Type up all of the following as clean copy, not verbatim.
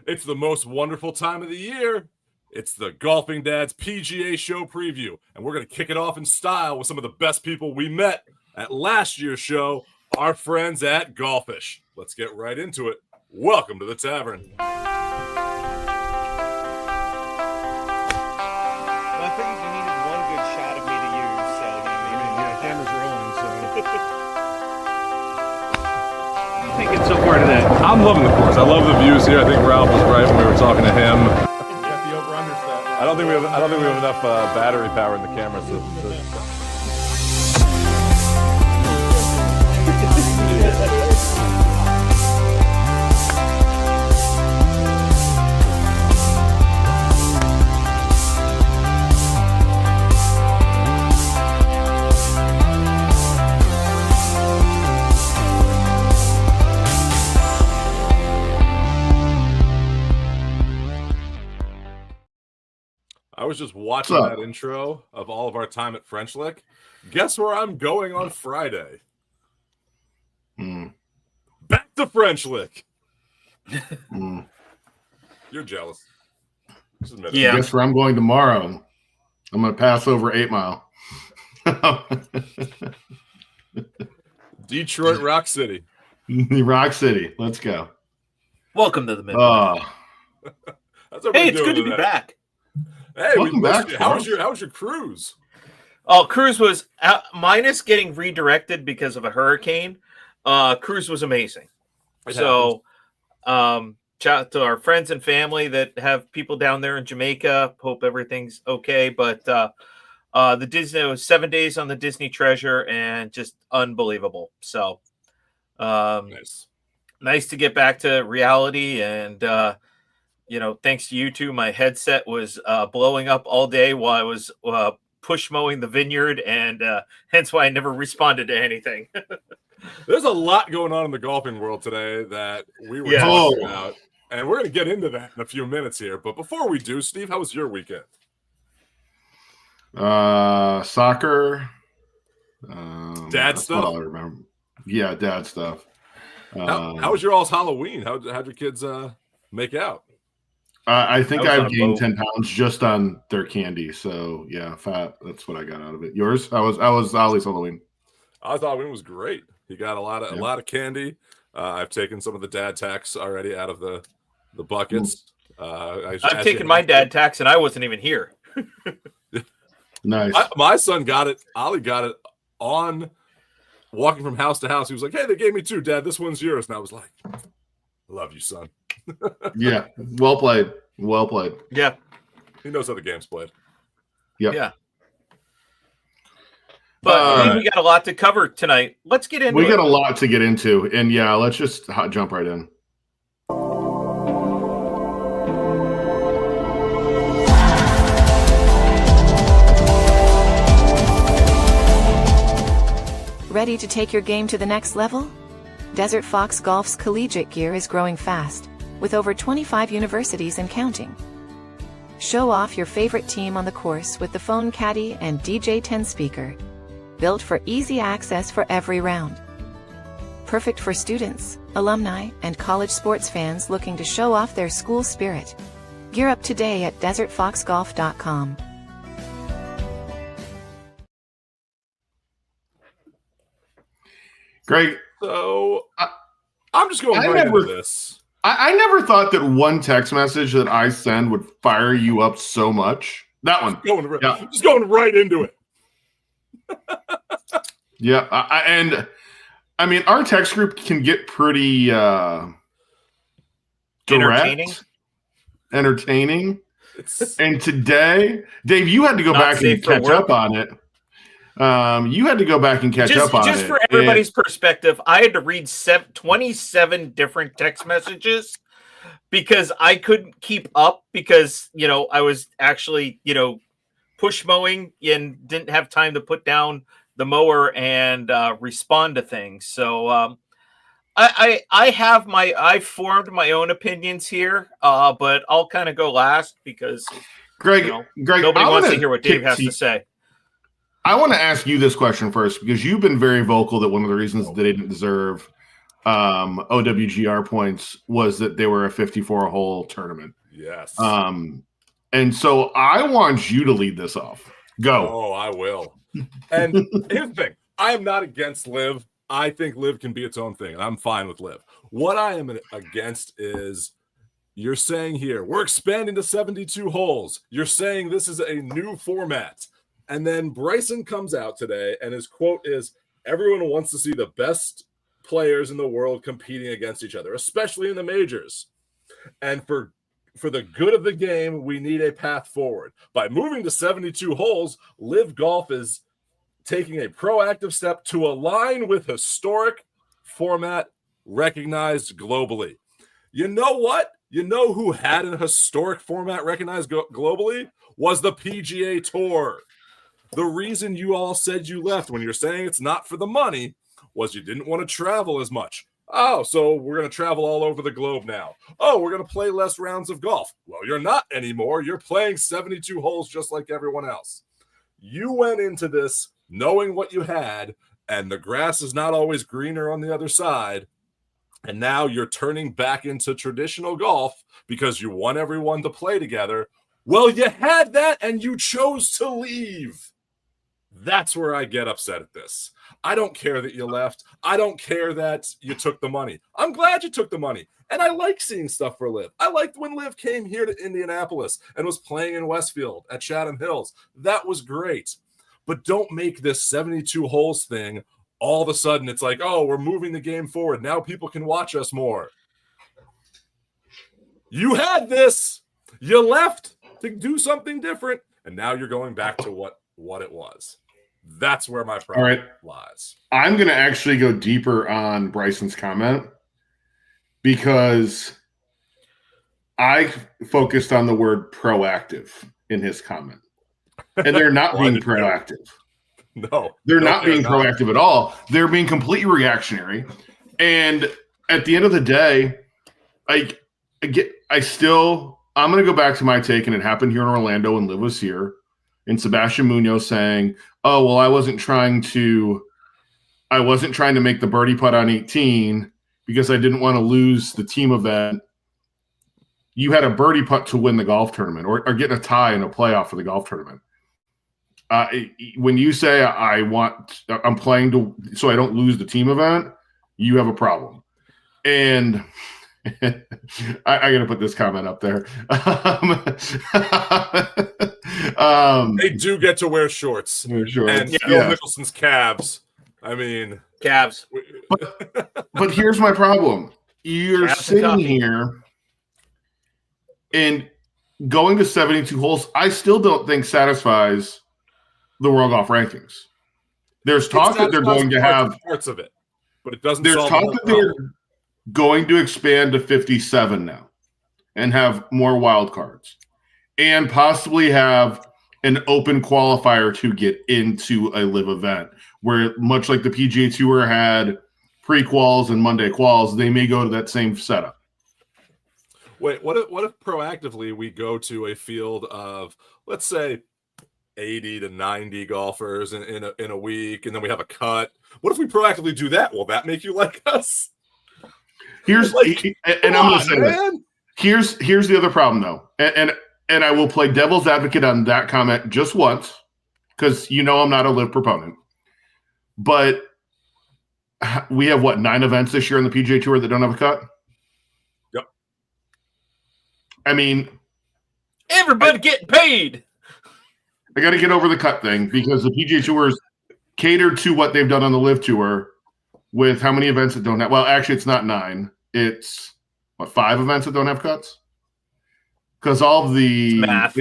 It's the most wonderful time of the year. It's the Golfing Dad's PGA Show preview, and we're going to kick it off in style with some of the best people we met at last year's show, our friends at Golfish. Let's get right into it. Welcome to the Tavern. Well, I figured you needed one good shot of me to use, so yeah, cameras are on, so. What do you think so far today? I'm loving the course. I love the views here. I think Ralph was right when we were talking to him. Got the over-under set. I don't think we have enough battery power in the camera. I was just watching that intro of all of our time at French Lick. Guess where I'm going on Friday? Back to French Lick. You're jealous. Just admit it. Yeah. Guess where I'm going tomorrow? I'm going to pass over 8 Mile. Detroit Rock City. Rock City. Let's go. welcome to the Midwest. Hey, it's good to be back. Hey, welcome back. How was your cruise? Oh, cruise was minus getting redirected because of a hurricane. Cruise was amazing. Shout out to our friends and family that have people down there in Jamaica. Hope everything's okay. But the Disney was 7 days on the Disney Treasure and just unbelievable. So nice to get back to reality. And thanks to you two, my headset was blowing up all day while I was push mowing the vineyard, and hence why I never responded to anything. There's a lot going on in the golfing world today that we were talking about, and we're going to get into that in a few minutes here. But before we do, Steve, how was your weekend? Soccer. Dad stuff? All I remember. Yeah, dad stuff. How was your all's Halloween? How'd your kids make out? I think I've gained 10 pounds just on their candy. So yeah, fat. That's what I got out of it. Yours? I was Ollie's Halloween. I thought Halloween was great. He got a lot of candy. I've taken some of the dad tax already out of the buckets. I've taken my dad tax and I wasn't even here. Nice. My son got it. Ollie got it on walking from house to house. He was like, "Hey, they gave me 2, Dad. This one's yours." And I was like, "I love you, son." Yeah. Well played. Well played. Yeah. He knows how the game's played. Yep. Yeah. But we got a lot to cover tonight. Let's get into it. We got a lot to get into. And yeah, let's just jump right in. Ready to take your game to the next level? Desert Fox Golf's collegiate gear is growing fast, with over 25 universities and counting. Show off your favorite team on the course with the Phone Caddy and DJ10 speaker, built for easy access for every round. Perfect for students, alumni, and college sports fans looking to show off their school spirit. Gear up today at desertfoxgolf.com. Greg, so I'm just going right into this. I never thought that one text message that I send would fire you up so much. That one. Just going right into it. Yeah. I mean, our text group can get pretty direct. Entertaining. And today, Dave, you had to go back and catch up on it. You had to go back and catch up on it. Just for everybody's perspective, I had to read 27 different text messages because I couldn't keep up because, I was actually, push mowing and didn't have time to put down the mower and respond to things. So I formed my own opinions here, but I'll kind of go last because Greg, nobody wants to hear what Dave has to say. I want to ask you this question first because you've been very vocal that one of the reasons they didn't deserve OWGR points was that they were a 54-hole tournament. Yes. And so I want you to lead this off. Go. Oh, I will. And here's the thing. I am not against Live. I think Live can be its own thing, and I'm fine with Live. What I am against is you're saying here, we're expanding to 72 holes. You're saying this is a new format. And then Bryson comes out today, and his quote is, everyone wants to see the best players in the world competing against each other, especially in the majors. And for the good of the game, we need a path forward. By moving to 72 holes, Live Golf is taking a proactive step to align with historic format recognized globally. You know what? You know who had a historic format recognized globally? Was the PGA Tour. The reason you all said you left when you're saying it's not for the money was you didn't want to travel as much. Oh, so we're going to travel all over the globe now. Oh, we're going to play less rounds of golf. Well, you're not anymore. You're playing 72 holes just like everyone else. You went into this knowing what you had, and the grass is not always greener on the other side. And now you're turning back into traditional golf because you want everyone to play together. Well, you had that and you chose to leave. That's where I get upset at this. I don't care that you left. I don't care that you took the money. I'm glad you took the money. And I like seeing stuff for Liv. I liked when Liv came here to Indianapolis and was playing in Westfield at Chatham Hills. That was great. But don't make this 72 holes thing all of a sudden it's like, oh, we're moving the game forward. Now people can watch us more. You had this. You left to do something different. And now you're going back to what it was. That's where my problem lies. I'm going to actually go deeper on Bryson's comment because I focused on the word proactive in his comment. And they're not being proactive. No. They're not being proactive at all. They're being completely reactionary. And at the end of the day, I'm going to go back to my take, and it happened here in Orlando when Liv was here. And Sebastian Munoz saying, oh, well, I wasn't trying to make the birdie putt on 18 because I didn't want to lose the team event. You had a birdie putt to win the golf tournament or get a tie in a playoff for the golf tournament. When you say I'm playing so I don't lose the team event, you have a problem. And I got to put this comment up there. They do get to wear shorts. And Phil Mickelson's calves. I mean, calves. But here's my problem. You're sitting here and going to 72 holes, I still don't think satisfies the World Golf Rankings. There's talk that they're going to have parts of it, but it doesn't. There's talk that they're going to expand to 57 now and have more wild cards and possibly have an open qualifier to get into a live event where, much like the PGA Tour had pre-quals and Monday quals, they may go to that same setup. Wait, what if proactively we go to a field of, let's say, 80 to 90 golfers in a week, and then we have a cut? What if we proactively do that? Will that make you like us? I'm going to say this. Here's the other problem, though, and I will play devil's advocate on that comment just once because I'm not a live proponent, but we have 9 events this year on the PGA Tour that don't have a cut. Yep. I mean, everybody getting paid. I got to get over the cut thing because the PGA Tour is catered to what they've done on the Live Tour with how many events that don't have. Well, actually, it's not 9. It's 5 events that don't have cuts. Because all of the math.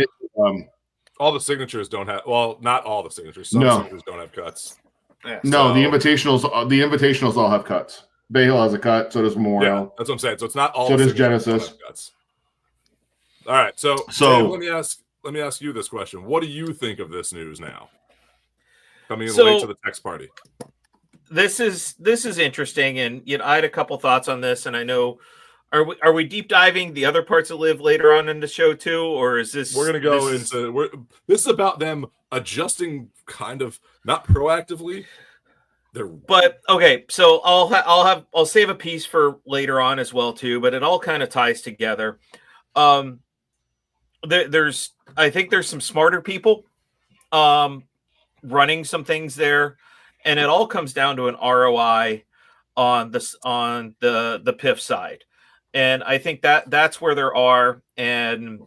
All the signatures don't have. Well, not all the signatures. Some signatures don't have cuts. Yeah, no, the invitationals all have cuts. Bay Hill has a cut. So does Memorial. Yeah, that's what I'm saying. So it's not all. So does Genesis. Cuts. All right. So Dave, let me ask you this question. What do you think of this news now? Coming in late to the text party. This is interesting, and I had a couple thoughts on this, and I know are we deep diving the other parts of Live later on in the show too, or is this? We're going to go into this is about them adjusting, kind of not proactively, But okay, so I'll save a piece for later on as well too. But it all kind of ties together. I think there's some smarter people running some things there, and it all comes down to an ROI on the PIF side, and I think that's where there are, and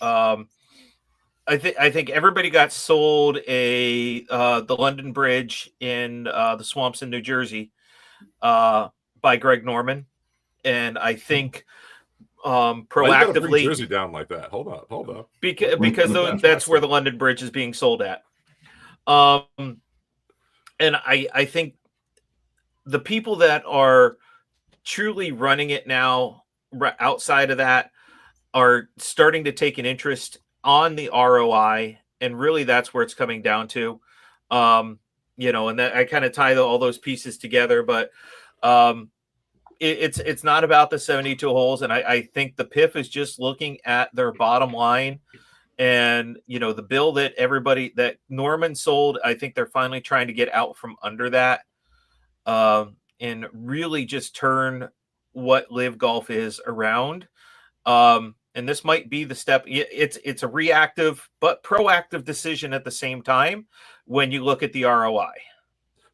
I think everybody got sold the London Bridge in the swamps in New Jersey by Greg Norman, and I think proactively bring Jersey down like that. Hold up. Because that's where the London Bridge is being sold at. And I think the people that are truly running it now outside of that are starting to take an interest on the ROI, and really that's where it's coming down to. And that I kind of tie all those pieces together, but it's not about the 72 holes, and I think the PIF is just looking at their bottom line, and the bill that Norman sold. I think they're finally trying to get out from under that, and really just turn what Live Golf is around. And this might be the step. It's a reactive but proactive decision at the same time when you look at the ROI.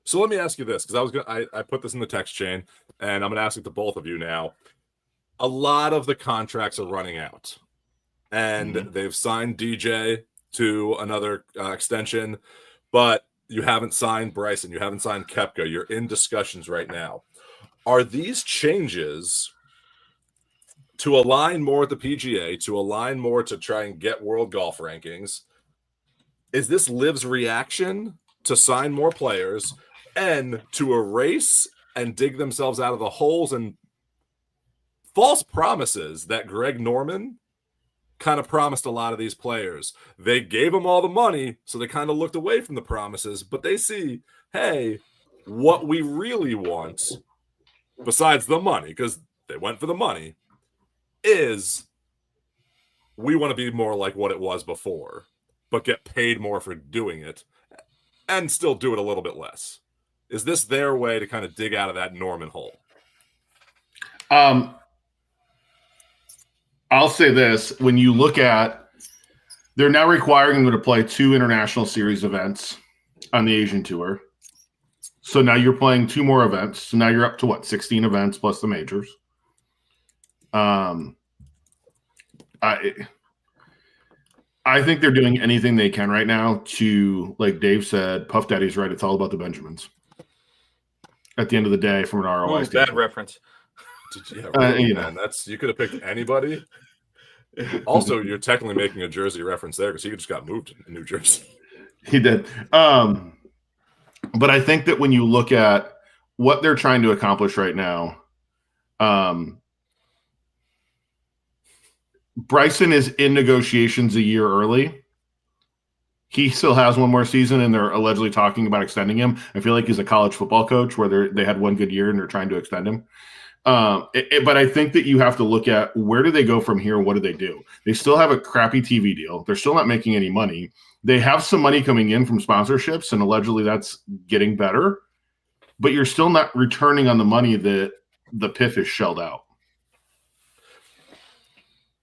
So let me ask you this, because I put this in the text chain, and I'm going to ask it to both of you now. A lot of the contracts are running out, and they've signed DJ to another extension, but you haven't signed Bryson, you haven't signed Koepka. You're in discussions right now. Are these changes to align more with the PGA, to align more to try and get world golf rankings? Is this Liv's reaction to sign more players and to erase and dig themselves out of the holes and false promises that Greg Norman kind of promised a lot of these players? They gave them all the money, so they kind of looked away from the promises, but they see, hey, what we really want, besides the money, because they went for the money, is we want to be more like what it was before, but get paid more for doing it and still do it a little bit less. Is this their way to kind of dig out of that Norman hole? I'll say this. When you look at, they're now requiring them to play 2 international series events on the Asian tour. So now you're playing 2 more events. So now you're up to 16 events plus the majors. I think they're doing anything they can right now to, like Dave said, Puff Daddy's right. It's all about the Benjamins. At the end of the day, from an ROI standpoint. Bad reference. Man, you could have picked anybody. Also, you're technically making a Jersey reference there because he just got moved in New Jersey. He did. But I think that when you look at what they're trying to accomplish right now, Bryson is in negotiations a year early. He still has one more season, and they're allegedly talking about extending him. I feel like he's a college football coach where they had one good year and they're trying to extend him. But I think that you have to look at where do they go from here? What do they do? They still have a crappy TV deal. They're still not making any money. They have some money coming in from sponsorships, and allegedly that's getting better. But you're still not returning on the money that the PIF is shelled out.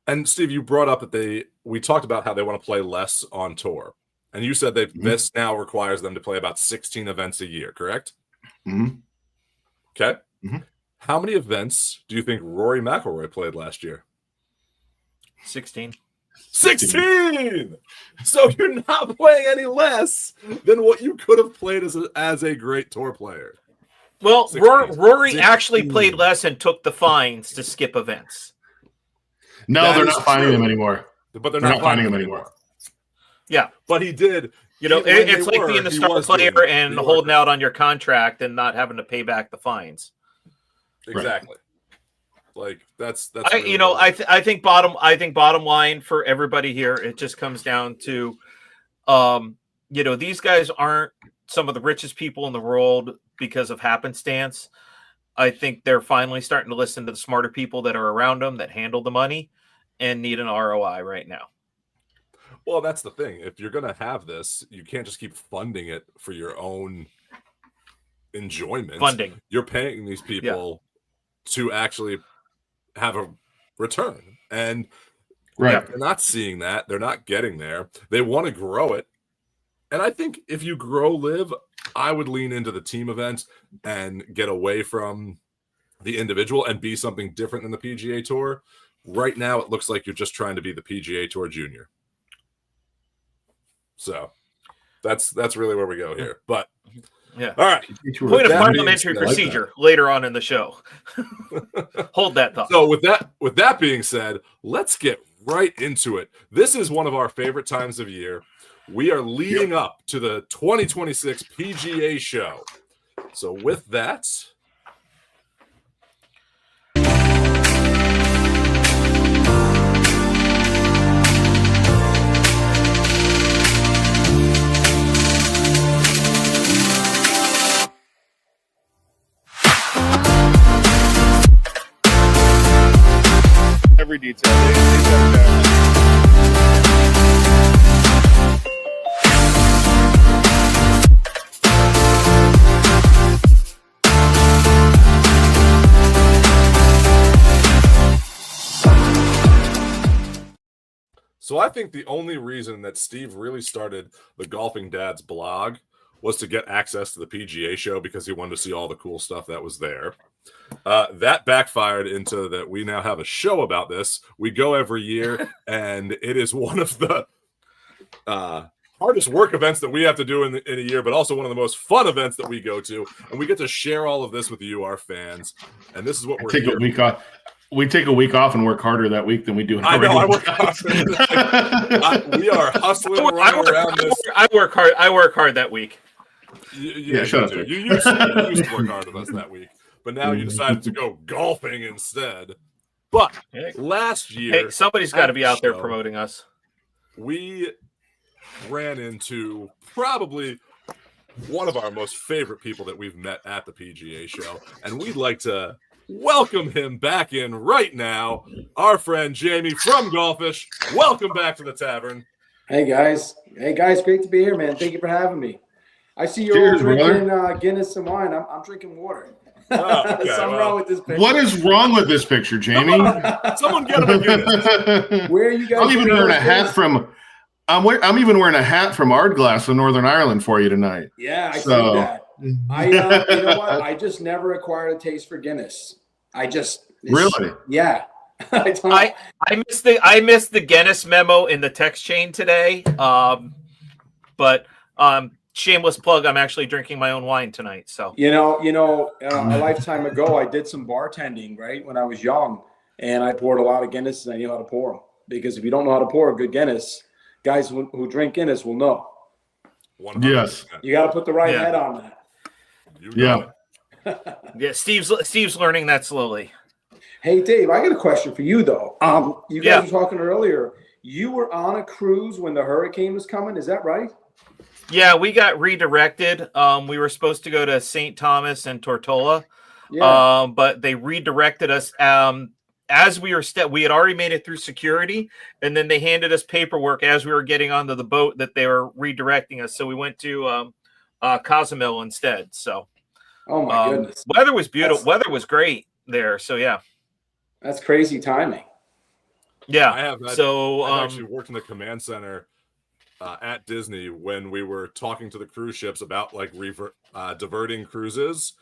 And Steve, you brought up that we talked about how they want to play less on tour. And you said that this now requires them to play about 16 events a year, correct? Mm-hmm. Okay. Mm-hmm. How many events do you think Rory McIlroy played last year? 16. 16! So you're not playing any less than what you could have played as a great tour player. Well, 16. Rory actually played less and took the fines to skip events. No, they're not finding them anymore. But they're not finding them anymore. Yeah. But he did. It's like being the star player and holding out on your contract and not having to pay back the fines. Exactly. Right. Like that's really I think bottom line for everybody here, it just comes down to these guys aren't some of the richest people in the world because of happenstance. I think they're finally starting to listen to the smarter people that are around them that handle the money and need an ROI right now. Well, that's the thing. If you're going to have this, you can't just keep funding it for your own enjoyment. Funding. You're paying these people to actually have a return. And Right. they're not seeing that. They're not getting there. They want to grow it. And I think if you grow Live, I would lean into the team events and get away from the individual and be something different than the PGA Tour. Right now, it looks like you're just trying to be the PGA Tour Junior. So that's really where we go here. But yeah, all right. Point of parliamentary procedure later on in the show. Hold that thought. So with that being said, let's get right into it. This is one of our favorite times of year. We are leading up to the 2026 PGA Show. So with that, Every detail. They got that. so I think the only reason that Steve really started the Golfing Dads blog was to get access to the PGA Show because he wanted to see all the cool stuff that was there. That backfired into that we now have a show about this. We go every year, and it is one of the hardest work events that we have to do in a year, but also one of the most fun events that we go to. And we get to share all of this with you, our fans. And this is what we're Take a week off. We take a week off and work harder that week than we do. I know. I work hard. We are hustling around this. I work hard. I work hard that week. Yeah, shut up. You used to work hard with us that week, but now you decided to go golfing instead. But last year, somebody's got to be out there promoting us. We ran into probably one of our most favorite people that we've met at the PGA Show, and we'd like to welcome him back in right now. Our friend Jamie from Golfish. Welcome back to the Tavern. Hey guys, great to be here, man. Thank you for having me. I see you're all drinking Guinness and wine. I'm drinking water. Okay, Something wrong with this picture. What is wrong with this picture, Jamie? Someone get him a Guinness. Where are you guys? I'm even wearing a hat from. I'm even wearing a hat from Ardglass in Northern Ireland for you tonight. Yeah, I see that. You know what? I just never acquired a taste for Guinness. Really? Yeah. I missed the Guinness memo in the text chain today. But shameless plug, I'm actually drinking my own wine tonight. So a lifetime ago, I did some bartending, right, when I was young, and I poured a lot of Guinness, and I knew how to pour them. Because if you don't know how to pour a good Guinness, guys who drink Guinness will know. 100%. Yes, you got to put the right head on that. Yeah, Steve's learning that slowly. Hey, Dave, I got a question for you, though. You guys were talking earlier. You were on a cruise when the hurricane was coming. Is that right? Yeah, we got redirected. We were supposed to go to St. Thomas and Tortola, but they redirected us. As we were we had already made it through security, and then they handed us paperwork as we were getting onto the boat that they were redirecting us. So we went to Cozumel instead. So, oh my goodness, weather was beautiful. Weather was great there. So yeah. That's crazy timing. Yeah. I've actually worked in the command center at Disney when we were talking to the cruise ships about like diverting cruises.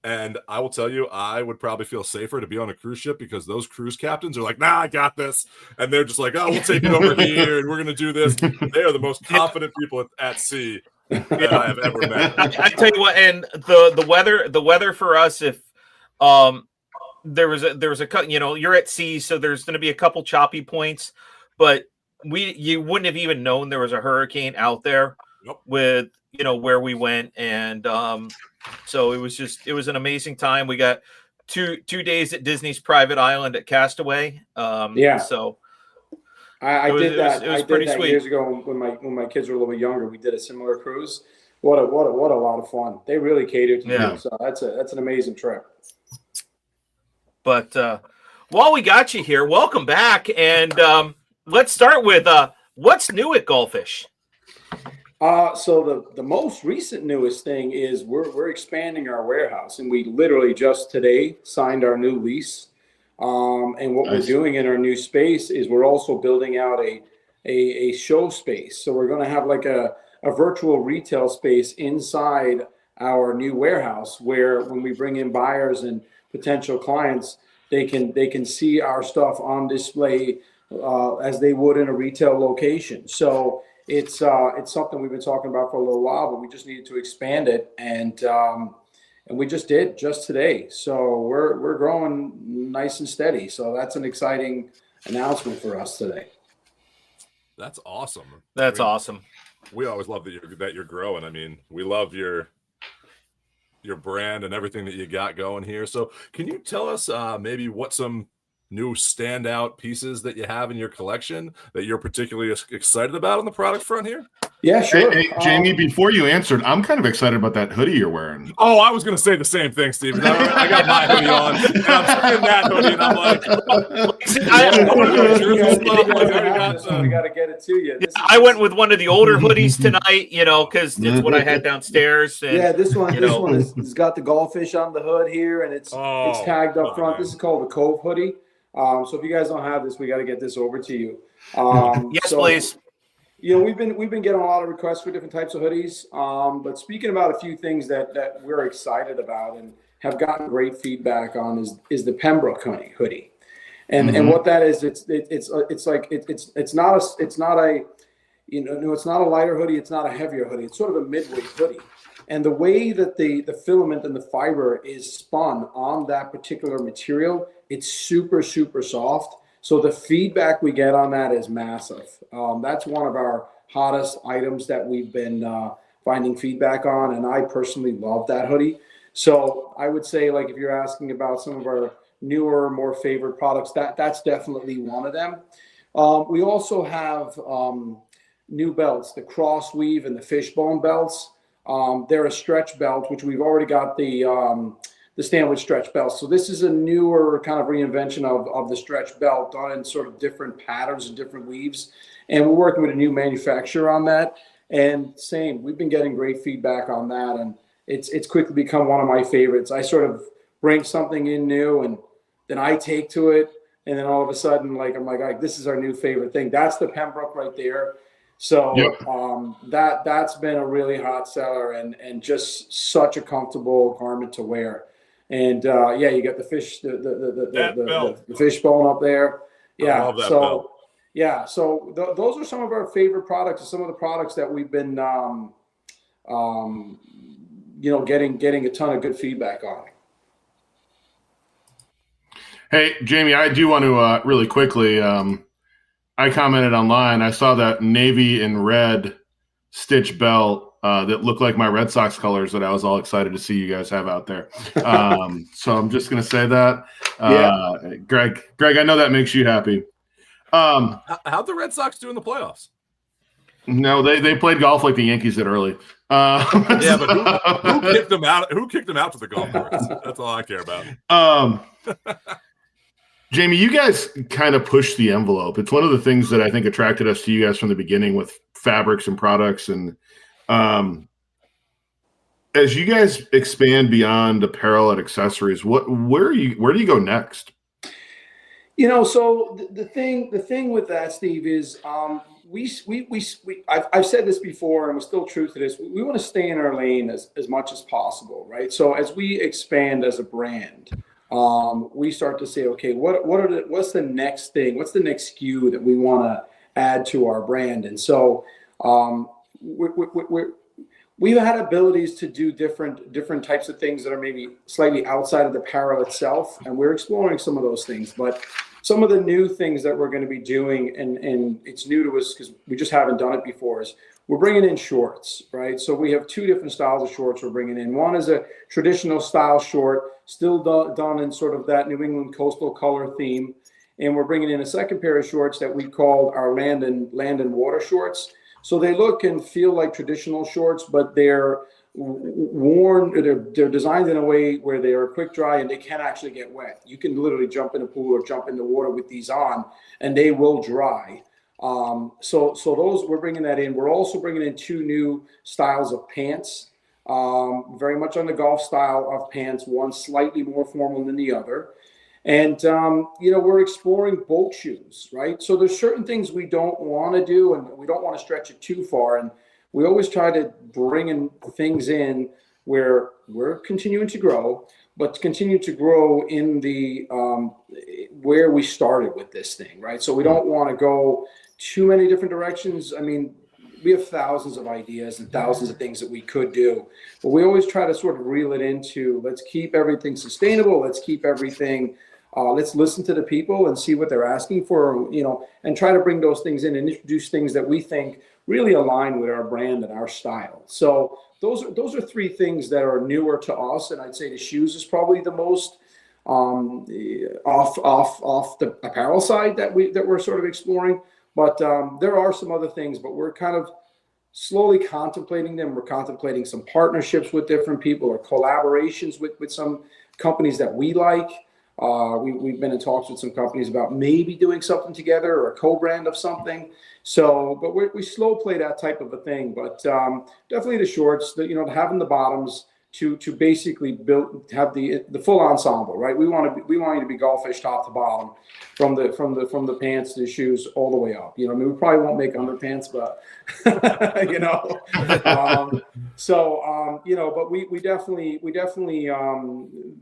And I will tell you, I would probably feel safer to be on a cruise ship because those cruise captains are like, nah, I got this. And they're just like, oh, we'll take it over here and we're going to do this. They are the most confident people at sea that I have ever met. I tell you what, and the weather for us, if there was a cut, you're at sea, so there's going to be a couple choppy points, but you wouldn't have even known there was a hurricane out there with where we went, and so it was an amazing time. We got two days at Disney's private island at Castaway. So I did that. It was I pretty did that sweet years ago when my kids were a little bit younger. We did a similar cruise. What a lot of fun. They really catered to you. So that's an amazing trip. But while we got you here, welcome back, and let's start with what's new at Golfish. So the most recent newest thing is we're expanding our warehouse, and we literally just today signed our new lease. And what we're doing in our new space is we're also building out a show space. So we're going to have like a virtual retail space inside our new warehouse, where when we bring in buyers and potential clients, they can see our stuff on display as they would in a retail location. So it's something we've been talking about for a little while, but we just needed to expand it, and we just did just today. So we're growing nice and steady. So that's an exciting announcement for us today. That's awesome. That's awesome. We always love that you're growing. I mean, we love your brand and everything that you got going here. So can you tell us maybe what some new standout pieces that you have in your collection that you're particularly excited about on the product front here? Yeah, sure. Hey, Jamie, before you answered, I'm kind of excited about that hoodie you're wearing. Oh, I was going to say the same thing, Steven. I got my hoodie on, and I'm seeing that hoodie, and I'm like, we got to get it to you. I went with one of the older hoodies tonight, because it's what I had downstairs. And, yeah, this one has got the Golfish on the hood here, and it's tagged up front. Man. This is called the Cove hoodie. So if you guys don't have this, we got to get this over to you. Yes, please. We've been getting a lot of requests for different types of hoodies. But speaking about a few things that we're excited about and have gotten great feedback on is the Pembroke hoodie, and what that is, it's not a lighter hoodie, it's not a heavier hoodie, it's sort of a midweight hoodie. And the way that the filament and the fiber is spun on that particular material, it's super, super soft. So the feedback we get on that is massive. That's one of our hottest items that we've been finding feedback on, and I personally love that hoodie. So I would say, like, if you're asking about some of our newer, more favorite products, that's definitely one of them. We also have new belts, the cross weave and the fishbone belts. They're a stretch belt, which we've already got the Stanwood stretch belt. So this is a newer kind of reinvention of the stretch belt, done in sort of different patterns and different weaves. And we're working with a new manufacturer on that. And we've been getting great feedback on that. And it's quickly become one of my favorites. I sort of bring something in new, and then I take to it. And then all of a sudden, I'm like, this is our new favorite thing. That's the Pembroke right there. So that's been a really hot seller, and just such a comfortable garment to wear. And you got the fish, the fishbone up there. Yeah. I love that belt. Yeah. So those are some of our favorite products, some of the products that we've been, getting a ton of good feedback on. Hey, Jamie, I do want to really quickly. I commented online. I saw that navy and red stitch belt that looked like my Red Sox colors that I was all excited to see you guys have out there. So I'm just going to say that. Greg, I know that makes you happy. How'd the Red Sox do in the playoffs? No, they played golf like the Yankees did early. But who kicked them out? Who kicked them out to the golf course? That's all I care about. Jamie, you guys kind of pushed the envelope. It's one of the things that I think attracted us to you guys from the beginning with fabrics and products. And as you guys expand beyond apparel and accessories, where do you go next? So the thing with that, Steve, is I've said this before, and we're still true to this. We want to stay in our lane as much as possible, right? So as we expand as a brand, we start to say, okay, what's the next thing? What's the next SKU that we want to add to our brand? And so we've had abilities to do different types of things that are maybe slightly outside of the apparel itself, and we're exploring some of those things. But some of the new things that we're going to be doing, and it's new to us because we just haven't done it before, is we're bringing in shorts, right? So we have two different styles of shorts we're bringing in. One is a traditional style short, still done in sort of that New England coastal color theme. And we're bringing in a second pair of shorts that we called our land and water shorts. So they look and feel like traditional shorts, but they're they're designed in a way where they are quick dry and they can actually get wet. You can literally jump in a pool or jump in the water with these on, and they will dry. So those, we're bringing that in. We're also bringing in 2 new styles of pants, very much on the golf style of pants, one slightly more formal than the other. And, we're exploring boat shoes, right? So there's certain things we don't want to do, and we don't want to stretch it too far. And we always try to bring in things in where we're continuing to grow, but continue to grow in the where we started with this thing, right? So we don't want to go too many different directions. I mean, we have thousands of ideas and thousands of things that we could do, but we always try to sort of reel it into, let's keep everything sustainable. Let's keep everything, let's listen to the people and see what they're asking for, and try to bring those things in and introduce things that we think really align with our brand and our style. So those are 3 things that are newer to us. And I'd say the shoes is probably the most off the apparel side that we're sort of exploring. But there are some other things, but we're kind of slowly contemplating them. We're contemplating some partnerships with different people or collaborations with some companies that we like. We've been in talks with some companies about maybe doing something together or a co-brand of something. So, but we slow play that type of a thing. But definitely the shorts, having the bottoms to basically have the full ensemble, right? We want you to be Golfish top to bottom, from the pants to the shoes all the way up. I mean, we probably won't make underpants, but but we definitely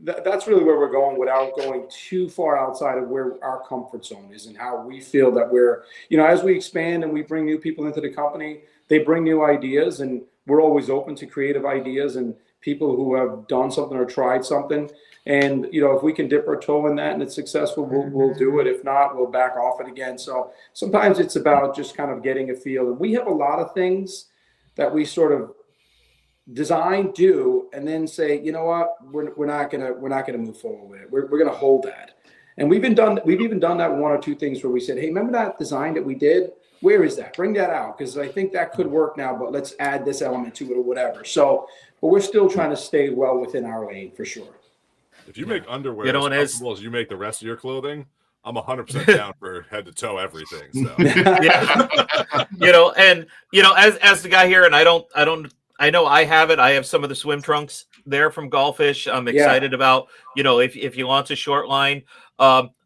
that's really where we're going without going too far outside of where our comfort zone is and how we feel that we're, as we expand and we bring new people into the company, they bring new ideas, and we're always open to creative ideas and people who have done something or tried something. And, if we can dip our toe in that and it's successful, we'll do it. If not, we'll back off it again. So sometimes it's about just kind of getting a feel. And we have a lot of things that we sort of design, do, and then say, you know what, we're not gonna move forward with it. We're gonna hold that. And we've even done that 1 or 2 things where we said, hey, remember that design that we did? Where is that? Bring that out, because I think that could work now, but let's add this element to it or whatever. So, but we're still trying to stay well within our lane for sure. If you make underwear as comfortable as you make the rest of your clothing, I'm 100% down for head to toe everything. So as the guy here, and I know I have it. I have some of the swim trunks there from Golfish. I'm excited about, if you launch a short line.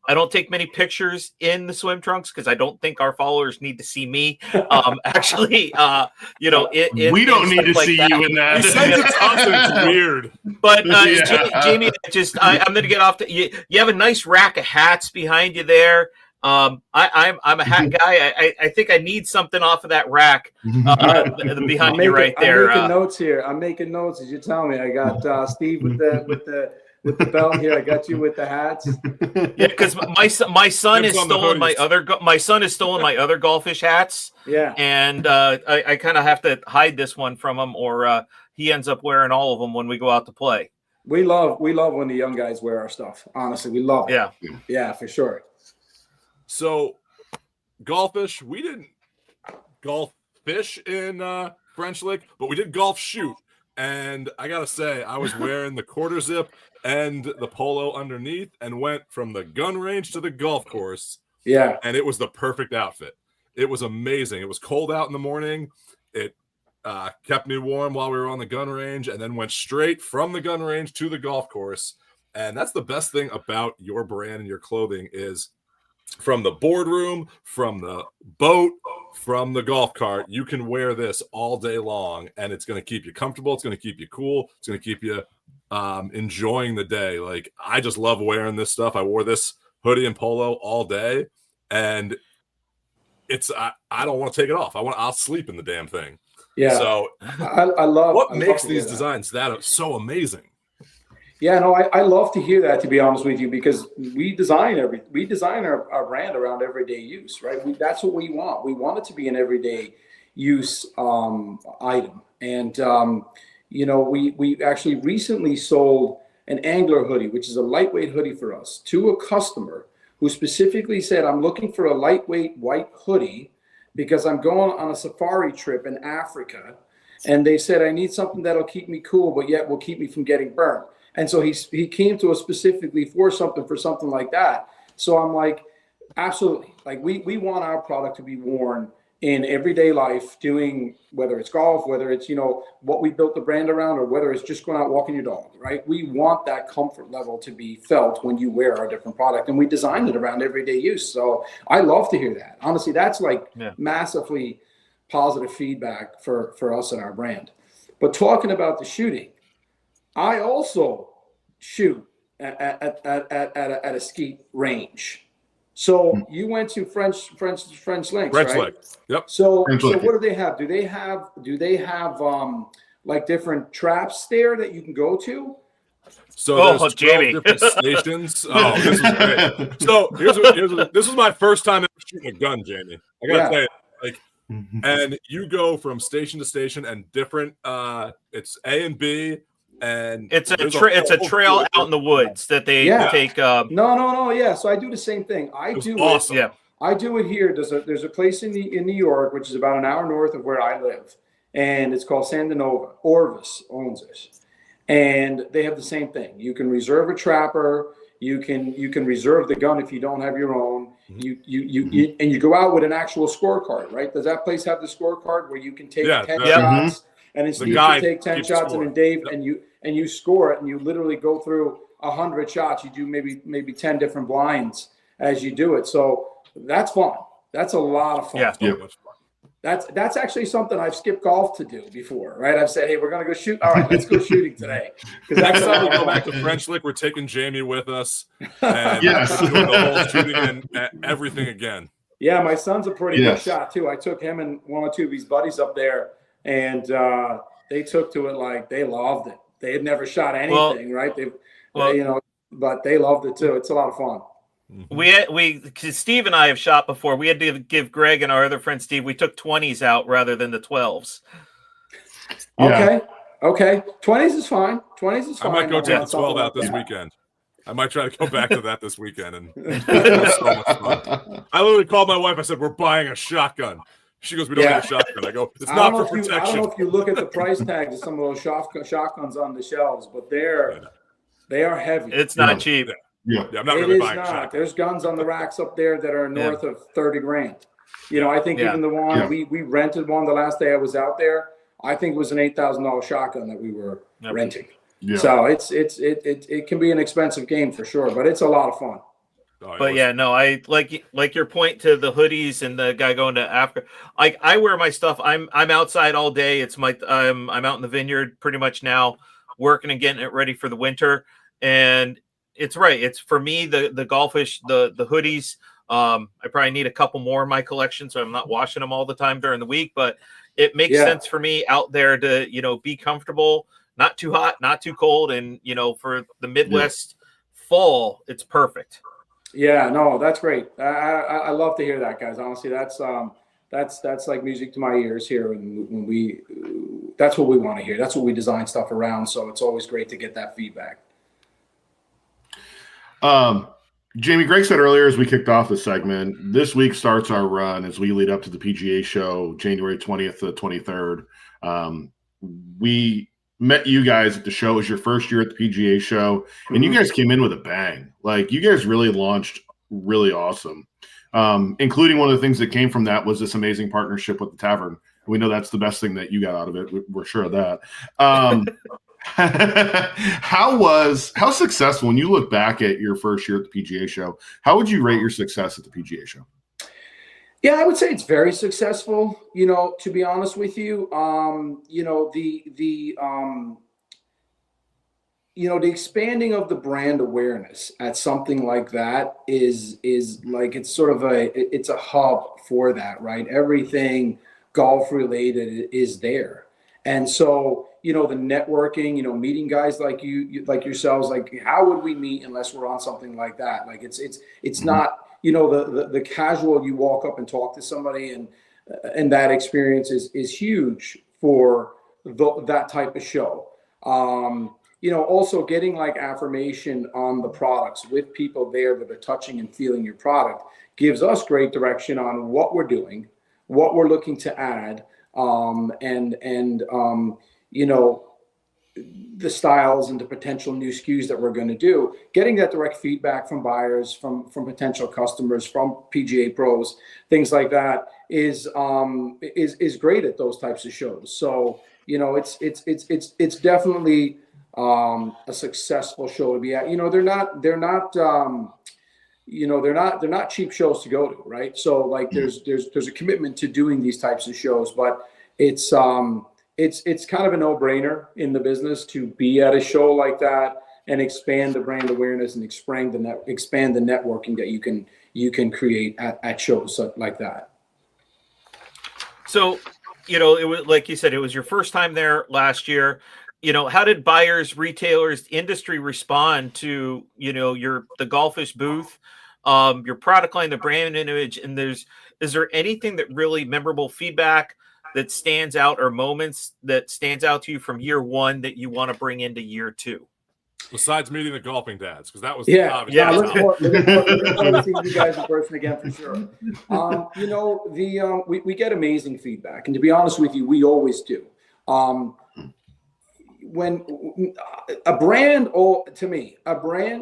I don't take many pictures in the swim trunks because I don't think our followers need to see me. We don't need to see you in that. It's weird. But Jamie, I'm going to get off. You have a nice rack of hats behind you there. I'm a hat guy. I think I need something off of that rack behind you right there. I'm making notes here. I'm making notes as you tell me. I got Steve with the belt here. I got you with the hats. Yeah, because my son has stolen my other Golfish hats. Yeah, and I kind of have to hide this one from him, or he ends up wearing all of them when we go out to play. We love when the young guys wear our stuff. Honestly, we love it. Yeah, for sure. So, Golfish, we didn't golf fish in French Lick, but we did golf shoot. And I got to say, I was wearing the quarter zip and the polo underneath and went from the gun range to the golf course. Yeah. And it was the perfect outfit. It was amazing. It was cold out in the morning. It kept me warm while we were on the gun range, and then went straight from the gun range to the golf course. And that's the best thing about your brand and your clothing is from the boardroom, from the boat, from the golf cart, you can wear this all day long, and it's going to keep you comfortable. It's going to keep you cool. It's going to keep you enjoying the day. Like, I just love wearing this stuff. I wore this hoodie and polo all day, and it's I don't want to take it off. I'll sleep in the damn thing. Yeah. So I love what makes these designs that so amazing. Yeah, no, I love to hear that, to be honest with you, because we design our brand around everyday use, right? That's what we want. We want it to be an everyday use item. And, we actually recently sold an angler hoodie, which is a lightweight hoodie for us, to a customer who specifically said, I'm looking for a lightweight white hoodie because I'm going on a safari trip in Africa. And they said, I need something that'll keep me cool, but yet will keep me from getting burnt. And so he came to us specifically for something like that. So I'm like, Absolutely. Like we want our product to be worn in everyday life, doing whether it's golf, whether it's, what we built the brand around, or whether it's just going out walking your dog, right? We want that comfort level to be felt when you wear our different product, and we designed it around everyday use. So I love to hear that. Honestly, that's like massively positive feedback for us and our brand. But talking about the shooting, I also shoot at a skeet range. So you went to French Links, right? Lake. Yep. So what do they have? Do they have like different traps there that you can go to? So there's 12 different stations. Oh, this was great. So this was my first time ever shooting a gun, Jamie. I gotta tell you, like, and you go from station to station, and different. It's A and B. And it's a trail out in the woods that they take. No. Yeah. So I do the same thing. I do it here. There's a place in New York, which is about an hour north of where I live, and it's called Sandinova. Orvis owns it, and they have the same thing. You can reserve a trapper. You can reserve the gun if you don't have your own. You go out with an actual scorecard, right? Does that place have the scorecard where you can take 10 shots? And then Steve you take 10 shots, and then Dave, and you score it, and you literally go through 100 shots. You do maybe 10 different blinds as you do it. So that's fun. That's a lot of fun. Yeah. That's actually something I've skipped golf to do before, right? I've said, hey, we're gonna go shoot. All right, let's go shooting today. Because next time we go back to French Lick, we're taking Jamie with us, and doing the whole shooting and everything again. Yeah, my son's a pretty good shot too. I took him and one or two of his buddies up there. And they took to it like they loved it. They had never shot anything, right? But they loved it too. It's a lot of fun. Cause Steve and I have shot before. We had to give Greg and our other friend Steve. We took 20s out rather than the 12s. Yeah. Okay. 20s is fine. 20s is fine. I might go take the 12 out this weekend. I might try to go back to that this weekend, and it was so much fun. I literally called my wife. I said, "We're buying a shotgun." She goes, "We don't need a shotgun." I go, "It's not for protection." I don't know if you look at the price tags of some of those shotguns on the shelves, but they are heavy. It's not cheap. Yeah, I'm not really buying a shotgun. There's guns on the racks up there that are north of 30 grand. I think even the one we rented one the last day I was out there. I think it was an $8,000 shotgun that we were renting. Yeah. So it can be an expensive game for sure, but it's a lot of fun. But I like your point to the hoodies and the guy going to Africa. Like I wear my stuff. I'm outside all day. It's I'm out in the vineyard pretty much now, working and getting it ready for the winter. And it's right. It's for me the Golfish, the hoodies. I probably need a couple more in my collection, so I'm not washing them all the time during the week. But it makes sense for me out there to be comfortable, not too hot, not too cold, and for the Midwest fall, it's perfect. Yeah, no, that's great. I love to hear that, guys. Honestly, that's like music to my ears here, and that's what we want to hear. That's what we design stuff around. So it's always great to get that feedback. Jamie, Greg said earlier as we kicked off the segment, this week starts our run as we lead up to the PGA Show, January 20th to the 23rd. We met you guys at the show. It was your first year at the PGA Show, and you guys came in with a bang. Like, you guys really launched really awesome, including one of the things that came from that was this amazing partnership with the Tavern. We know that's the best thing that you got out of it. We're sure of that. How successful, when you look back at your first year at the PGA Show, how would you rate your success at the PGA Show? Yeah, I would say it's very successful. To be honest with you, the expanding of the brand awareness at something like that is like, it's sort of it's a hub for that, right? Everything golf related is there. And so, the networking, meeting guys like you, like yourselves, like how would we meet unless we're on something like that? Like it's not, the casual, you walk up and talk to somebody, and that experience is huge for that type of show. Also getting like affirmation on the products with people there that are touching and feeling your product gives us great direction on what we're doing, what we're looking to add. the styles and the potential new SKUs that we're going to do, getting that direct feedback from buyers, from potential customers, from PGA pros, things like that is great at those types of shows. So, you know, it's definitely a successful show to be at. You know, they're not cheap shows to go to, right? So like there's a commitment to doing these types of shows, but it's kind of a no-brainer in the business to be at a show like that and expand the brand awareness and expand the networking that you can create at shows like that. So, you know, it was like you said, it was your first time there last year. You know, how did buyers, retailers, industry respond to, you know, the Golfish booth, your product line, the brand image, and is there anything that really memorable feedback that stands out or moments that stands out to you from year one that you want to bring into year two? Besides meeting the golfing dads, because that was looking forward to seeing you guys in person again for sure. You know, we get amazing feedback, and to be honest with you, we always do. When a brand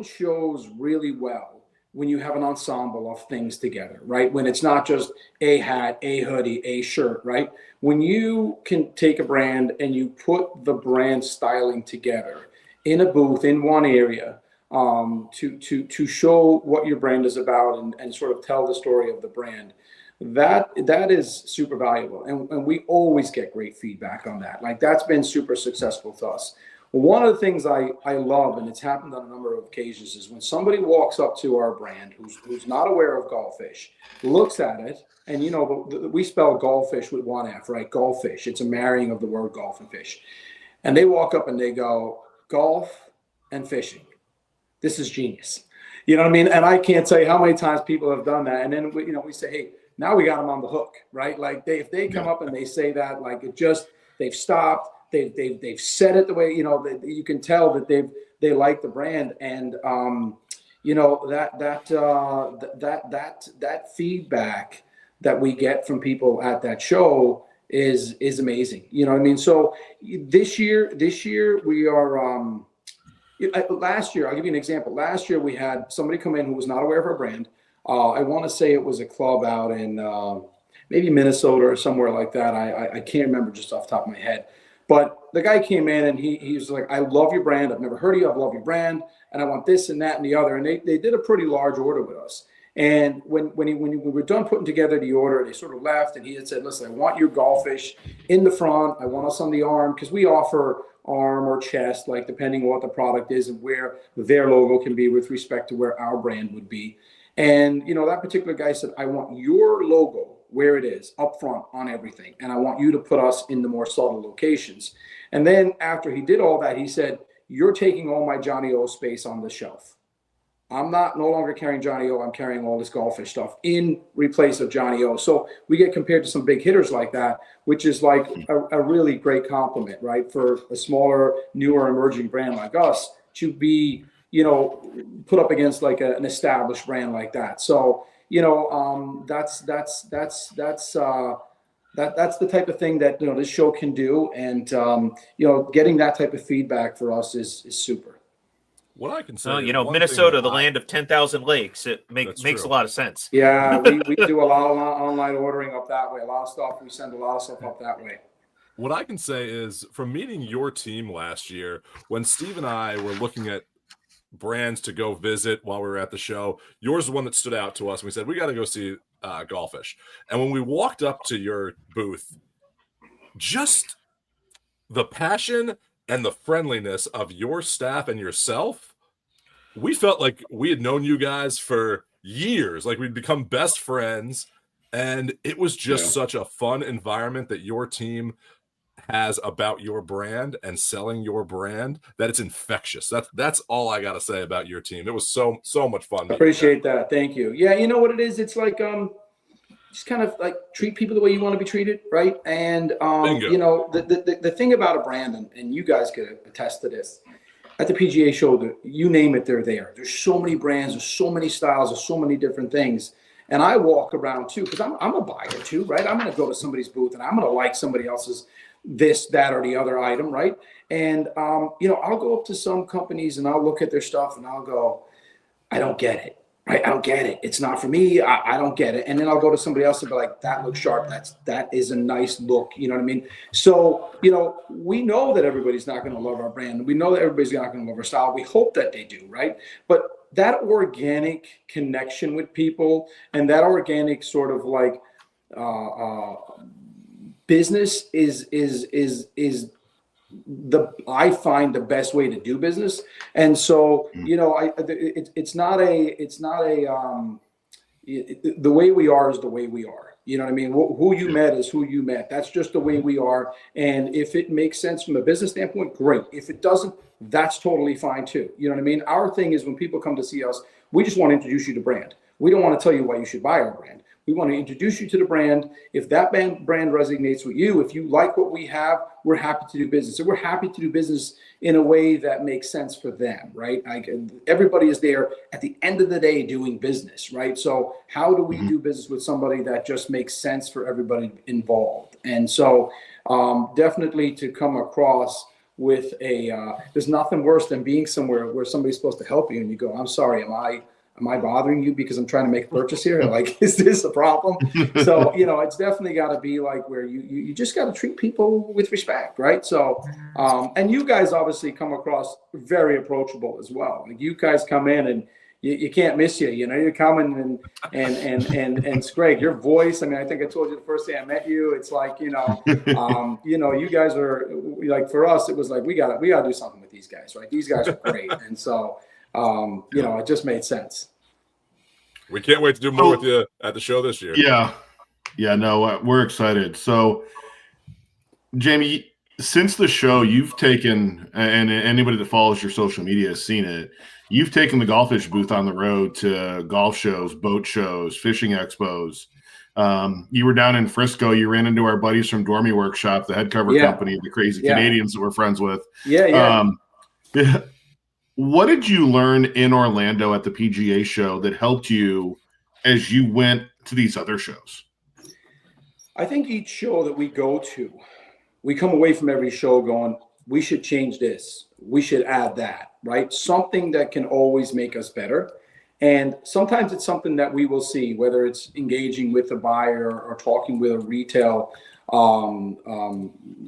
shows really well when you have an ensemble of things together, right? When it's not just a hat, a hoodie, a shirt, right? When you can take a brand and you put the brand styling together in a booth in one area to show what your brand is about and sort of tell the story of the brand, that is super valuable. And we always get great feedback on that. Like that's been super successful to us. One of the things I love, and it's happened on a number of occasions, is when somebody walks up to our brand who's not aware of Golfish, looks at it, and you know, we spell Golfish with one F, right? Golfish. It's a marrying of the word golf and fish. And they walk up and they go, golf and fishing. This is genius. You know what I mean? And I can't tell you how many times people have done that. And then we say, hey, now we got them on the hook, right? Like if they come up and they say that, like they've stopped. They've said it the way, you know, you can tell that they like the brand, and you know that feedback that we get from people at that show is amazing. You know what I mean? So this year we are. Last year, I'll give you an example. Last year we had somebody come in who was not aware of our brand. I want to say it was a club out in maybe Minnesota or somewhere like that. I can't remember just off the top of my head. But the guy came in and he was like, I love your brand. I've never heard of you. I love your brand. And I want this and that and the other. And they did a pretty large order with us. And when we were done putting together the order, they sort of left. And he had said, listen, I want your Golfish in the front. I want us on the arm, because we offer arm or chest, like depending on what the product is and where their logo can be with respect to where our brand would be. And, you know, that particular guy said, I want your logo where it is up front on everything. And I want you to put us in the more subtle locations. And then after he did all that, he said, you're taking all my Johnny O space on the shelf. I'm no longer carrying Johnny O. I'm carrying all this Golfish stuff in replace of Johnny O. So we get compared to some big hitters like that, which is like a really great compliment, right? For a smaller, newer, emerging brand like us to be, you know, put up against like an established brand like that. So, you know, that's the type of thing that, you know, this show can do. And, you know, getting that type of feedback for us is super. What I can say, well, you know, Minnesota, the land of 10,000 lakes, it makes a lot of sense. Yeah, we do a lot of online ordering up that way. A lot of stuff, we send a lot of stuff up that way. What I can say is, from meeting your team last year, when Steve and I were looking at brands to go visit while we were at the show, yours was one that stood out to us, and we said, we got to go see Golfish. And when we walked up to your booth, just the passion and the friendliness of your staff and yourself, we felt like we had known you guys for years, like we'd become best friends. And it was just such a fun environment that your team has about your brand and selling your brand, that it's infectious. That's all I got to say about your team. It was so much fun. I appreciate that. Thank you. Yeah, you know what it is? It's like just kind of like treat people the way you want to be treated, right? And you know, the thing about a brand, and you guys could attest to this, at the PGA Show, you name it, they're there. There's so many brands, there's so many styles, there's so many different things. And I walk around too, because I'm a buyer too, right? I'm going to go to somebody's booth and I'm going to like somebody else's this, that, or the other item, right? And, you know, I'll go up to some companies and I'll look at their stuff and I'll go, I don't get it. Right? I don't get it. It's not for me. I don't get it. And then I'll go to somebody else and be like, that looks sharp. That is a nice look. You know what I mean? So, you know, we know that everybody's not going to love our brand. We know that everybody's not going to love our style. We hope that they do, right? But that organic connection with people and that organic sort of like business is I find the best way to do business. And so, you know, it's not a the way we are is the way we are. You know what I mean? Who you met is who you met. That's just the way we are. And if it makes sense from a business standpoint, great. If it doesn't, that's totally fine too. You know what I mean? Our thing is when people come to see us, we just want to introduce you to brand. We don't want to tell you why you should buy our brand. We want to introduce you to the brand. If that brand resonates with you, if you like what we have, we're happy to do business. So we're happy to do business in a way that makes sense for them, right? Everybody is there at the end of the day doing business, right? So how do we do business with somebody that just makes sense for everybody involved? And so definitely to come across with there's nothing worse than being somewhere where somebody's supposed to help you and you go, I'm sorry, am I bothering you because I'm trying to make a purchase here? Like, is this a problem? So, you know, it's definitely got to be like where you just got to treat people with respect, right? So, and you guys obviously come across very approachable as well. Like you guys come in and you can't miss you. You know, you're coming and it's great. Your voice. I mean, I think I told you the first day I met you. It's like, you know, you guys are like, for us, it was like we gotta do something with these guys, right? These guys are great, and so. You know, it just made sense. We can't wait to do more with you at the show this year. Yeah, no, we're excited. So, Jamie, since the show, you've taken, and anybody that follows your social media has seen it, you've taken the Golfish booth on the road to golf shows, boat shows, fishing expos. You were down in Frisco. You ran into our buddies from Dormy Workshop, the head cover company, the crazy Canadians that we're friends with. Yeah. What did you learn in Orlando at the PGA show that helped you as you went to these other shows? I think each show that we go to, we come away from every show going, we should change this. We should add that, right? Something that can always make us better. And sometimes it's something that we will see, whether it's engaging with a buyer or talking with a retail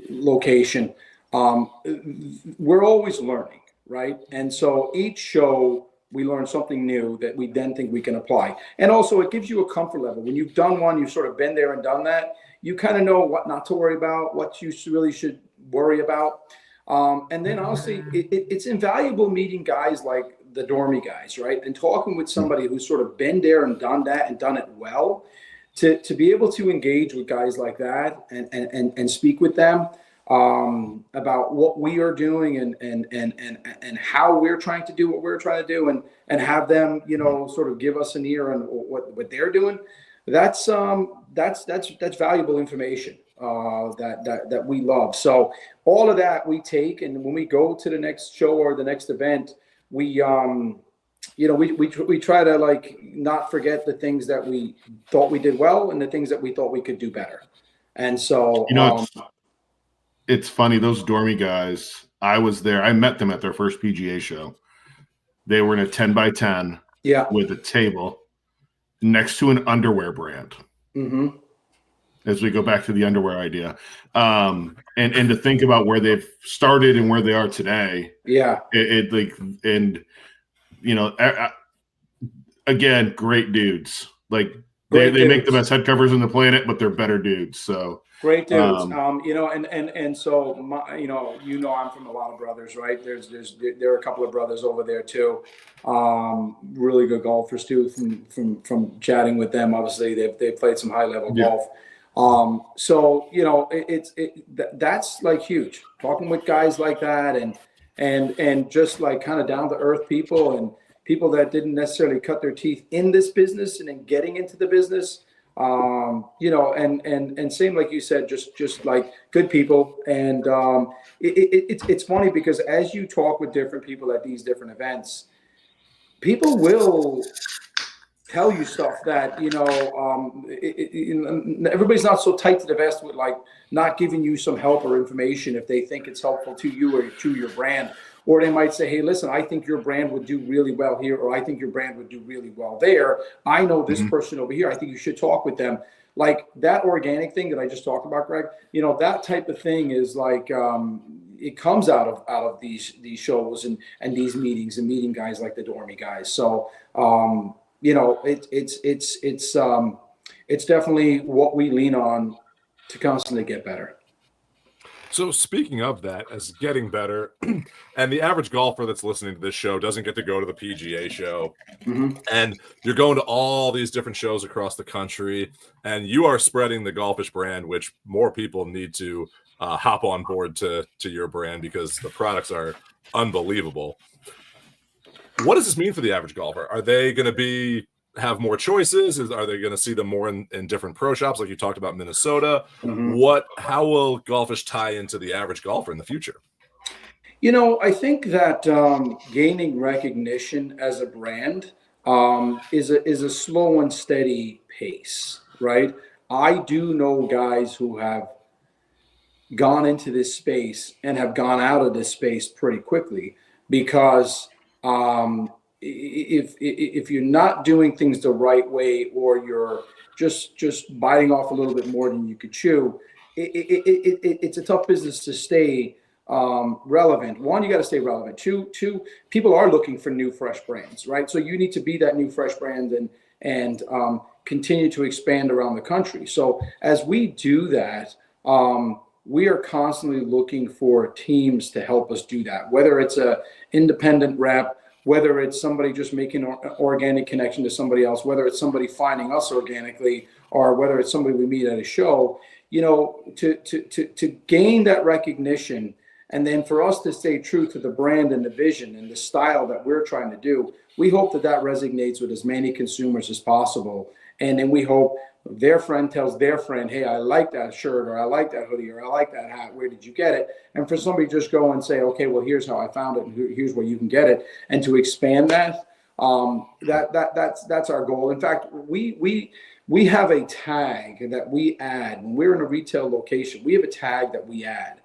location. We're always learning. Right. And so each show we learn something new that we then think we can apply. And also it gives you a comfort level. When you've done one, you've sort of been there and done that. You kind of know what not to worry about, what you really should worry about. And then honestly, it's invaluable meeting guys like the Dormy guys, right? And talking with somebody who's sort of been there and done that and done it well, to be able to engage with guys like that and speak with them. About what we are doing and how we're trying to do what we're trying to do and have them, you know, sort of give us an ear on what they're doing. That's valuable information that we love. So all of that we take, and when we go to the next show or the next event, we try to like not forget the things that we thought we did well and the things that we thought we could do better. And so, you know, it's funny, those Dormy guys, I was there. I met them at their first PGA show. They were in a 10x10 with a table next to an underwear brand. Mm-hmm. As we go back to the underwear idea. And to think about where they've started and where they are today. Yeah. Again, great dudes. Like they make the best head covers on the planet, but they're better dudes. So great dudes. And so I'm from a lot of brothers, right? There are a couple of brothers over there too. Really good golfers too. From chatting with them, obviously they've played some high level golf. So that's like huge. Talking with guys like that and just like kind of down to earth people and people that didn't necessarily cut their teeth in this business and then getting into the business. And same like you said, just like good people. And it's funny because as you talk with different people at these different events, people will tell you stuff that, everybody's not so tight to the vest with like not giving you some help or information if they think it's helpful to you or to your brand. Or they might say, hey, listen, I think your brand would do really well here, or I think your brand would do really well there. I know this person over here. I think you should talk with them. Like that organic thing that I just talked about, Greg, that type of thing is like, it comes out of these shows and these meetings and meeting guys like the Dormy guys. So, it's definitely what we lean on to constantly get better. So speaking of that, as getting better, and the average golfer that's listening to this show doesn't get to go to the PGA Show, and you're going to all these different shows across the country, and you are spreading the Golfish brand, which more people need to hop on board to your brand because the products are unbelievable. What does this mean for the average golfer? Are they going to have more choices? Are they going to see them more in different pro shops like you talked about Minnesota? How will Golfish tie into the average golfer in the future? I think that gaining recognition as a brand is a slow and steady pace, right? I do know guys who have gone into this space and have gone out of this space pretty quickly because if you're not doing things the right way, or you're just biting off a little bit more than you could chew, it's a tough business to stay relevant. One, you got to stay relevant. Two, people are looking for new, fresh brands, right? So you need to be that new, fresh brand and continue to expand around the country. So as we do that, we are constantly looking for teams to help us do that, whether it's a independent rep, whether it's somebody just making an organic connection to somebody else, whether it's somebody finding us organically, or whether it's somebody we meet at a show, to gain that recognition. And then for us to stay true to the brand and the vision and the style that we're trying to do, we hope that resonates with as many consumers as possible. And then we hope their friend tells their friend, hey, I like that shirt, or I like that hoodie, or I like that hat. Where did you get it? And for somebody to just go and say, okay, well, here's how I found it, and here's where you can get it. And to expand that, that's our goal. In fact, we have a tag that we add when we're in a retail location. We have a tag that we add.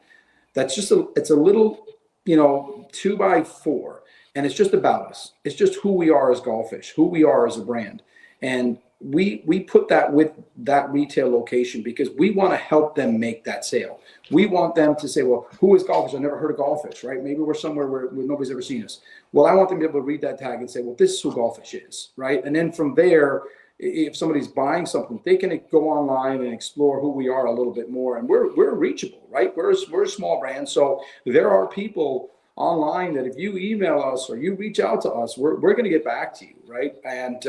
That's just it's a little, 2x4, and it's just about us. It's just who we are as Golfish, who we are as a brand. And we put that with that retail location because we want to help them make that sale. We want them to say, well, who is Golfish? I've never heard of Golfish, right? Maybe we're somewhere where nobody's ever seen us. Well, I want them to be able to read that tag and say, well, this is who Golfish is, right? And then from there, if somebody's buying something, they can go online and explore who we are a little bit more. And we're reachable, right? We're a small brand. So there are people online that if you email us or you reach out to us, we're going to get back to you, right? And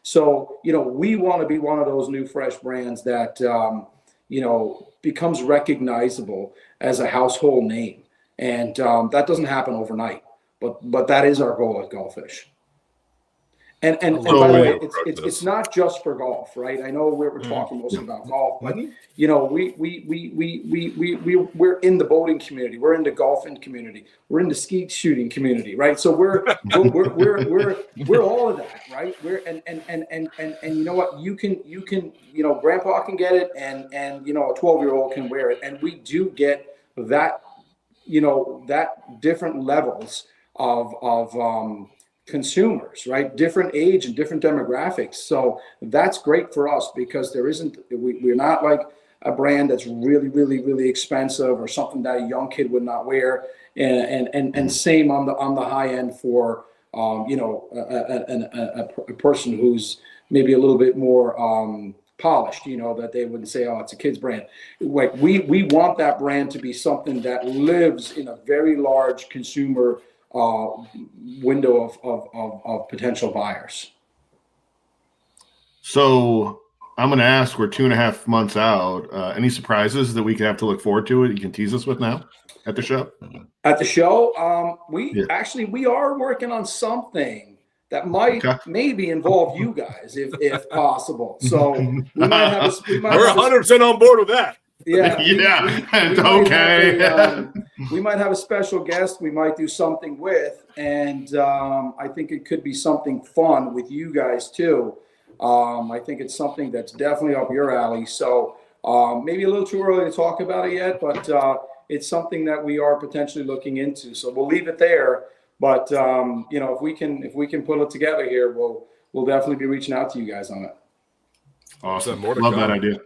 so we want to be one of those new fresh brands that becomes recognizable as a household name, and that doesn't happen overnight, but that is our goal at Golfish. And by the way, it's not just for golf, right? I know we're talking mostly about golf, but we're in the boating community, we're in the golfing community, we're in the skeet shooting community, right? So we're all of that, right? And you know what? You can Grandpa can get it, and a 12-year-old can wear it, and we do get that that different levels of consumers, right? Different age and different demographics. So that's great for us because we're not like a brand that's really, really, really expensive or something that a young kid would not wear. And same on the high end for, a person who's maybe a little bit more polished, that they wouldn't say, oh, it's a kid's brand. Like we want that brand to be something that lives in a very large consumer window of potential buyers. So I'm going to ask, we're 2.5 months out. Any surprises that we can have to look forward to? You can tease us with now at the show? At the show, we are working on something that might maybe involve you guys if possible. So we might have we're 100% on board with that. Yeah. Okay. We might have a special guest we might do something with, and I think it could be something fun with you guys too. I think it's something that's definitely up your alley. So maybe a little too early to talk about it yet, but it's something that we are potentially looking into. So we'll leave it there. But if we can put it together here, we'll definitely be reaching out to you guys on it. Awesome. Love that idea.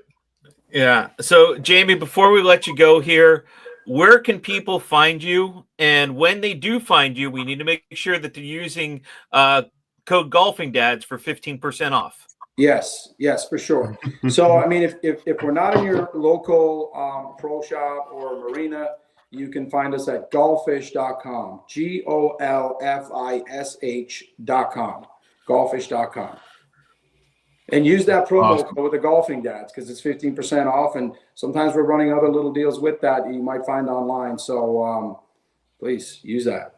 Yeah. So Jamie, before we let you go here, where can people find you? And when they do find you, we need to make sure that they're using code Golfing Dads for 15% off. Yes, for sure. So, I mean, if we're not in your local pro shop or marina, you can find us at golfish.com, GOLFISH.com, golfish.com. And use that promo code with the Golfing Dads because it's 15% off. And sometimes we're running other little deals with that you might find online. So please use that.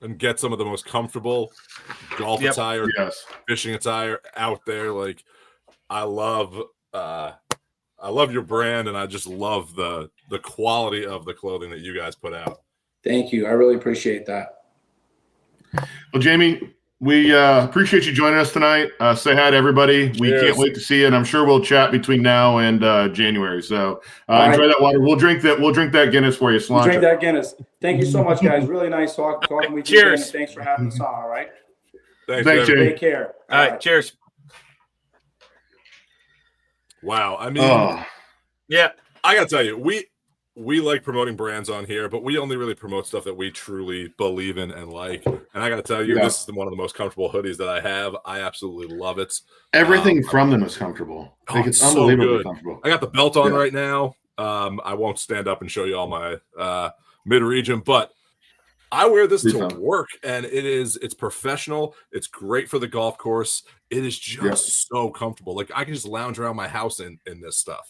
And get some of the most comfortable golf attire, fishing attire out there. Like I love your brand, and I just love the quality of the clothing that you guys put out. Thank you. I really appreciate that. Well, Jamie, we appreciate you joining us tonight. Say hi to everybody. We can't wait to see you, and I'm sure we'll chat between now and January. So enjoy that water. We'll drink that Guinness for you. Drink that Guinness. Thank you so much, guys. Really nice talking with you. Cheers. Thanks for having us on. All right. Thanks, Jamie. Take care. All right. Cheers. Wow. I mean, yeah. I gotta tell you, we like promoting brands on here, but we only really promote stuff that we truly believe in and like. And I got to tell you, this is one of the most comfortable hoodies that I have. I absolutely love it. Everything from them is comfortable. Like it's unbelievably comfortable. I got the belt on right now. I won't stand up and show you all my mid-region, but I wear this to work, and it's professional. It's great for the golf course. It is just so comfortable. Like I can just lounge around my house in this stuff.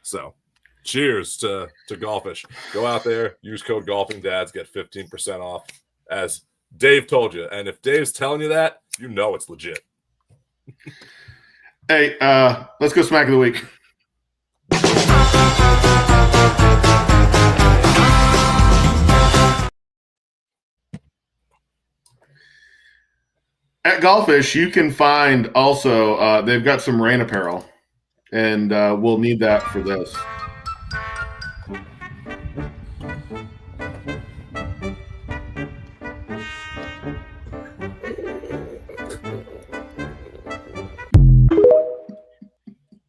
So cheers to Golfish. Go out there, use code Golfing Dads, get 15% off, as Dave told you. And if Dave's telling you that, you know it's legit. Hey, let's go smack of the week. At Golfish, you can find also they've got some rain apparel, and we'll need that for this.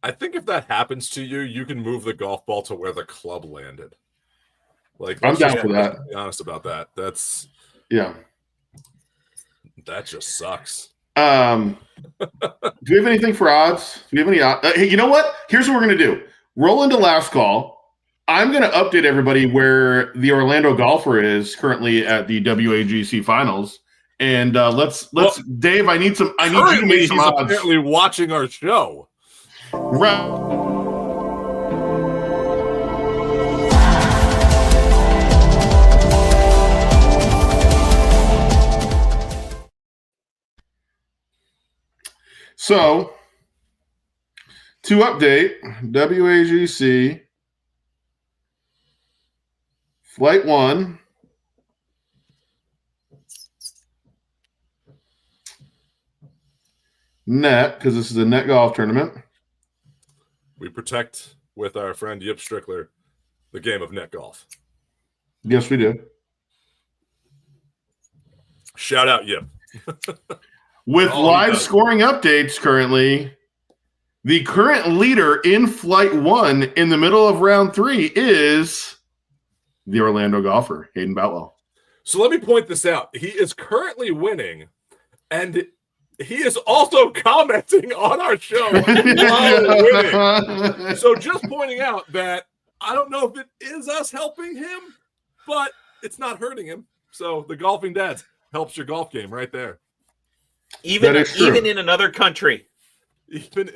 I think if that happens to you, you can move the golf ball to where the club landed. Like I'm down for that. Be honest about that. That just sucks. Do we have anything for odds? Do we have any odds? Hey, you know what? Here's what we're gonna do. Roll into last call. I'm gonna update everybody where the Orlando golfer is currently at the WAGC Finals. And let's Dave. I need you to make some odds. Apparently watching our show. So, to update, WAGC Flight 1 net, because this is a net golf tournament. We protect, with our friend Yip Strickler, the game of net golf. Yes, we do. Shout out Yip. With live scoring updates currently, the current leader in Flight 1 in the middle of round 3 is the Orlando golfer, Hayden Boutwell. So let me point this out. He is currently winning, and he is also commenting on our show while winning. So just pointing out that I don't know if it is us helping him, but it's not hurting him. So the Golfing Dads helps your golf game right there. Even in another country. Even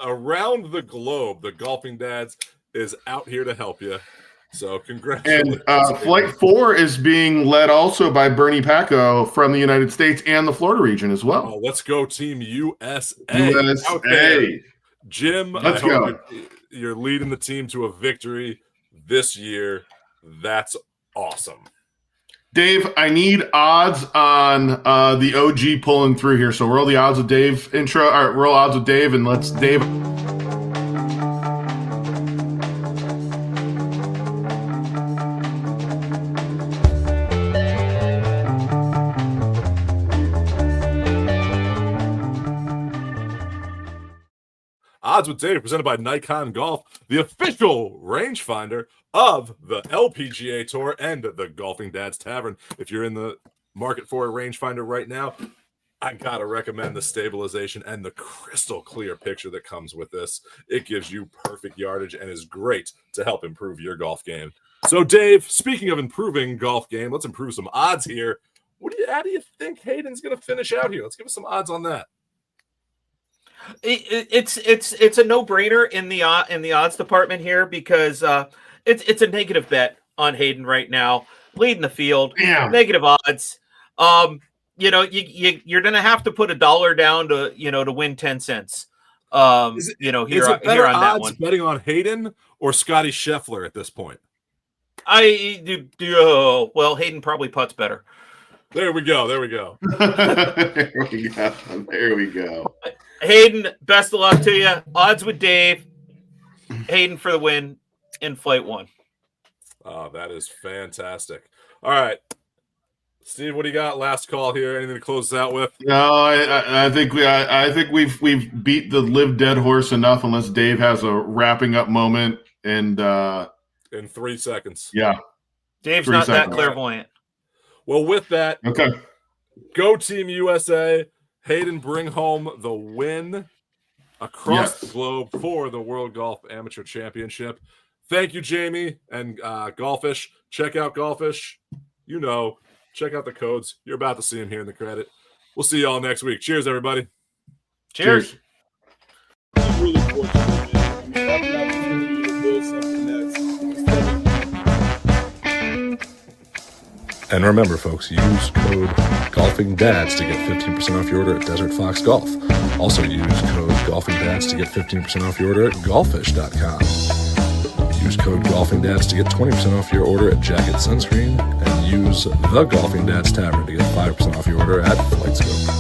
around the globe, the Golfing Dads is out here to help you. So congratulations. And Flight 4 is being led also by Bernie Pacco from the United States and the Florida region as well. Oh, let's go Team USA. USA. Out there. Jim, Let's go. you're leading the team to a victory this year. That's awesome. Dave, I need odds on the OG pulling through here. So roll the odds with Dave intro. All right, roll odds with Dave, and let's Dave. Odds with Dave, presented by Nikon Golf, the official rangefinder of the LPGA Tour and the Golfing Dads Tavern. If you're in the market for a rangefinder right now, I gotta recommend the stabilization and the crystal clear picture that comes with this. It gives you perfect yardage and is great to help improve your golf game. So, Dave, speaking of improving golf game, let's improve some odds here. How do you think Hayden's gonna finish out here? Let's give us some odds on that. It's a no-brainer in the odds department here because it's a negative bet on Hayden right now, leading the field. Damn. Negative odds. You're gonna have to put $1 down to win 10 cents. Here on that one. Betting on Hayden or Scotty Scheffler at this point. Well, Hayden probably putts better. There we go. There we go. Hayden, best of luck to you. Odds with Dave. Hayden for the win in flight 1. Oh, that is fantastic. All right. Steve, what do you got? Last call here. Anything to close this out with? No, I think we've beat the live dead horse enough. Unless Dave has a wrapping up moment, and in 3 seconds. Yeah, Dave's not that clairvoyant. Well, with that, okay. Go Team USA. Hayden, bring home the win across the globe for the World Golf Amateur Championship. Thank you, Jamie and Golfish. Check out Golfish. Check out the codes. You're about to see them here in the credit. We'll see you all next week. Cheers, everybody. Cheers. I'm really fortunate, man. I mean, having an opportunity to build something that's And remember, folks, use code GolfingDads to get 15% off your order at Desert Fox Golf. Also use code GolfingDads to get 15% off your order at Golfish.com. Use code GolfingDads to get 20% off your order at Jacket Sunscreen. And use the Golfing Dads Tavern to get 5% off your order at FlightScope.